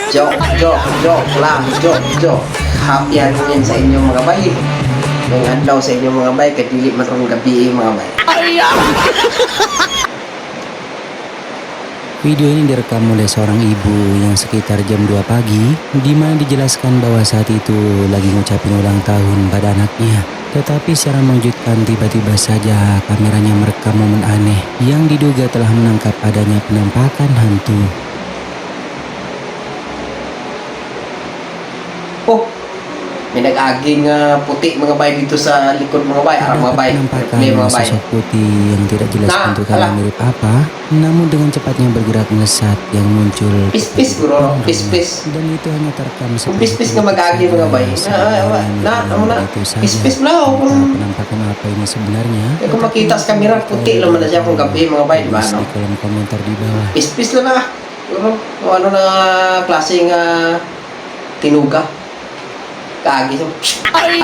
Joke lang, joke. Happy Halloween sa inyo mga bay. Ngayong adlaw sa inyo mga bay, kay dili man rong gabi mga bay. Video ini direkam oleh seorang ibu yang sekitar jam 2 pagi, di mana dijelaskan bahwa saat itu lagi ngucapin ulang tahun pada anaknya. Tetapi secara mengejutkan tiba-tiba saja kameranya merekam momen aneh yang diduga telah menangkap adanya penampakan hantu. Oh, may nag-aging puti mga bay dito sa likod mga bay. Arang mga bay, Penampakan may mga bay. sosok putih yang tidak jelas Nah, bentukannya alah. mirip apa, namun dengan cepatnya bergerak melesat yang muncul Pis-pis bro, pis-pis. dan itu hanya terekam Pis-pis nga mag-agi mga bay. Pis-pis na ako. Penampakan apa ini sebenarnya? Kung makita sa kamera, puti lang na siya kung gabi mga bay, diba? Tulis No? di kolom komentar di bawah. Pis-pis lang na. O ano na klaseng tinuga. Kaagi siya. Agi.